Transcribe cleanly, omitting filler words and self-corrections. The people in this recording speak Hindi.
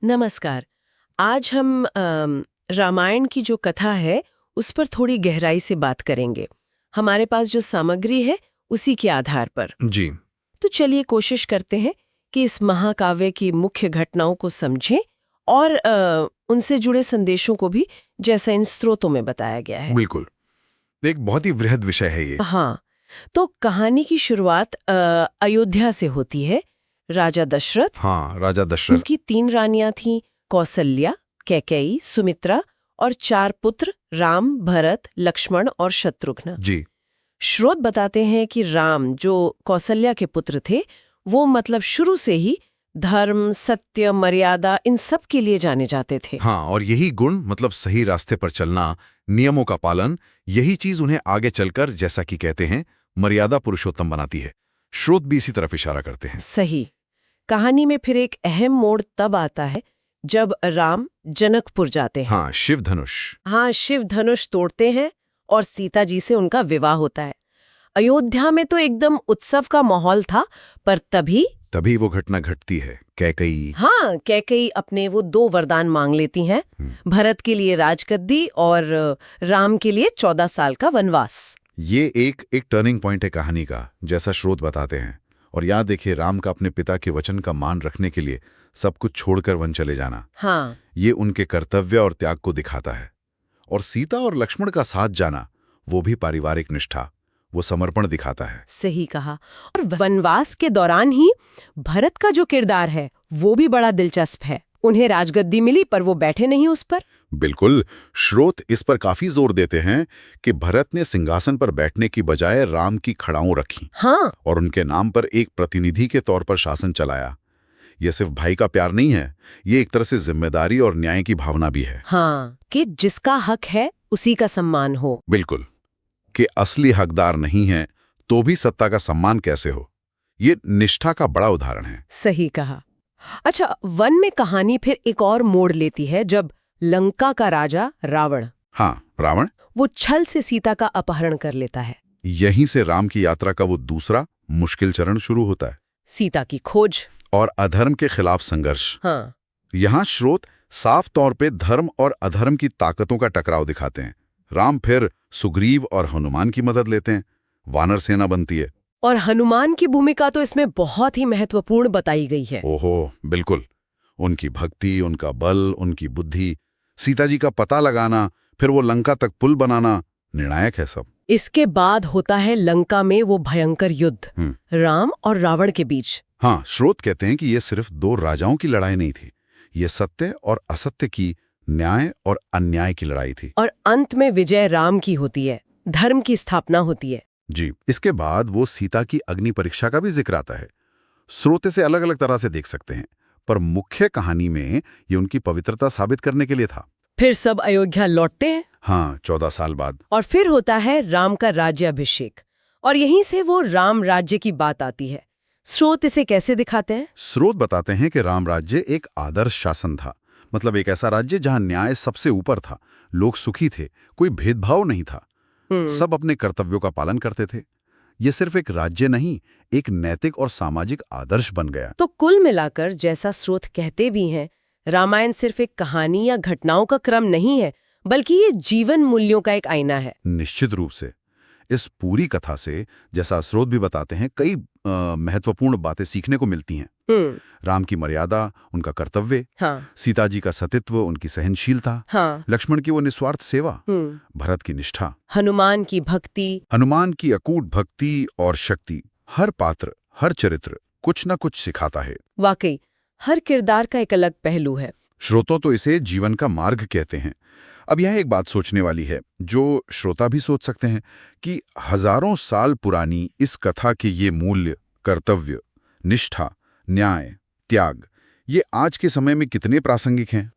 नमस्कार। आज हम रामायण की जो कथा है उस पर थोड़ी गहराई से बात करेंगे। हमारे पास जो सामग्री है उसी के आधार पर। जी। तो चलिए कोशिश करते हैं कि इस महाकाव्य की मुख्य घटनाओं को समझें और उनसे जुड़े संदेशों को भी, जैसा इन स्रोतों में बताया गया है। बिल्कुल, एक बहुत ही वृहद विषय है ये। हाँ, तो कहानी की शुरुआत अयोध्या से होती है। राजा दशरथ, हाँ, राजा दशरथ। उनकी 3 रानियां थीं, कौसल्या, कैकेयी, सुमित्रा और 4 पुत्र राम, भरत, लक्ष्मण और शत्रुघ्न। जी। स्रोत बताते हैं कि राम, जो कौसल्या के पुत्र थे, वो मतलब शुरू से ही धर्म, सत्य, मर्यादा इन सब के लिए जाने जाते थे। हाँ, और यही गुण मतलब सही रास्ते पर चलना, नियमों का पालन, यही चीज उन्हें आगे चलकर, जैसा कि कहते हैं, मर्यादा पुरुषोत्तम बनाती है। स्रोत भी इसी तरफ इशारा करते हैं। सही। कहानी में फिर एक अहम मोड़ तब आता है जब राम जनकपुर जाते हैं। हाँ, शिव धनुष। हाँ, शिव धनुष तोड़ते हैं और सीता जी से उनका विवाह होता है। अयोध्या में तो एकदम उत्सव का माहौल था, पर तभी वो घटना घटती है। कैकेयी। हाँ, कैकेयी अपने वो 2 वरदान मांग लेती हैं, भरत के लिए राजगद्दी और राम के लिए 14 साल का वनवास। ये एक टर्निंग पॉइंट है कहानी का, जैसा स्रोत बताते हैं। और याद देखिए, राम का अपने पिता के वचन का मान रखने के लिए सब कुछ छोड़कर वन चले जाना। हाँ, ये उनके कर्तव्य और त्याग को दिखाता है। और सीता और लक्ष्मण का साथ जाना, वो भी पारिवारिक निष्ठा, वो समर्पण दिखाता है। सही कहा। और वनवास के दौरान ही भरत का जो किरदार है वो भी बड़ा दिलचस्प है। उन्हें राजगद्दी मिली पर वो बैठे नहीं उस पर। बिल्कुल, स्रोत इस पर काफी जोर देते हैं कि भरत ने सिंहासन पर बैठने की बजाय राम की खड़ाऊं रखी। हाँ, और उनके नाम पर एक प्रतिनिधि के तौर पर शासन चलाया। ये सिर्फ भाई का प्यार नहीं है, ये एक तरह से जिम्मेदारी और न्याय की भावना भी है। हाँ, कि जिसका हक है उसी का सम्मान हो। बिल्कुल, कि असली हकदार नहीं है तो भी सत्ता का सम्मान कैसे हो, ये निष्ठा का बड़ा उदाहरण है। सही कहा। अच्छा, वन में कहानी फिर एक और मोड़ लेती है जब लंका का राजा रावण, हाँ, रावण, वो छल से सीता का अपहरण कर लेता है। यहीं से राम की यात्रा का वो दूसरा मुश्किल चरण शुरू होता है। सीता की खोज और अधर्म के खिलाफ संघर्ष। हाँ, यहाँ स्रोत साफ तौर पे धर्म और अधर्म की ताकतों का टकराव दिखाते हैं। राम फिर सुग्रीव और हनुमान की मदद लेते हैं, वानर सेना बनती है। और हनुमान की भूमिका तो इसमें बहुत ही महत्वपूर्ण बताई गई है। ओहो, बिल्कुल। उनकी भक्ति, उनका बल, उनकी बुद्धि, सीता जी का पता लगाना, फिर वो लंका तक पुल बनाना, निर्णायक है सब। इसके बाद होता है लंका में वो भयंकर युद्ध राम और रावण के बीच। हाँ, स्रोत कहते हैं कि ये सिर्फ 2 राजाओं की लड़ाई नहीं थी, ये सत्य और असत्य की, न्याय और अन्याय की लड़ाई थी। और अंत में विजय राम की होती है, धर्म की स्थापना होती है। जी। इसके बाद वो सीता की अग्नि परीक्षा का भी जिक्र आता है। स्रोत से अलग अलग तरह से देख सकते हैं, पर मुख्य कहानी में ये उनकी पवित्रता साबित करने के लिए था। फिर सब अयोध्या लौटते हैं। हाँ, 14 साल बाद। और फिर होता है राम का राज्याभिषेक, और यहीं से वो राम राज्य की बात आती है। स्रोत इसे कैसे दिखाते हैं? स्रोत बताते हैं कि राम राज्य एक आदर्श शासन था, मतलब एक ऐसा राज्य जहां न्याय सबसे ऊपर था, लोग सुखी थे, कोई भेदभाव नहीं था, सब अपने कर्तव्यों का पालन करते थे। ये सिर्फ एक राज्य नहीं, एक नैतिक और सामाजिक आदर्श बन गया। तो कुल मिलाकर, जैसा स्रोत कहते भी हैं, रामायण सिर्फ एक कहानी या घटनाओं का क्रम नहीं है, बल्कि ये जीवन मूल्यों का एक आईना है। निश्चित रूप से इस पूरी कथा से, जैसा स्रोत भी बताते हैं, कई महत्वपूर्ण बातें सीखने को मिलती हैं। राम की मर्यादा, उनका कर्तव्य, हाँ, सीता जी का सतीत्व, उनकी सहनशीलता, हाँ, लक्ष्मण की वो निस्वार्थ सेवा, भरत की निष्ठा, हनुमान की भक्ति, हनुमान की अकूट भक्ति और शक्ति। हर पात्र, हर चरित्र कुछ न कुछ सिखाता है। वाकई हर किरदार का एक अलग पहलू है। श्रोता तो इसे जीवन का मार्ग कहते हैं। अब यह एक बात सोचने वाली है, जो श्रोता भी सोच सकते हैं, कि हजारों साल पुरानी इस कथा के ये मूल्य, कर्तव्य, निष्ठा, न्याय, त्याग, ये आज के समय में कितने प्रासंगिक हैं।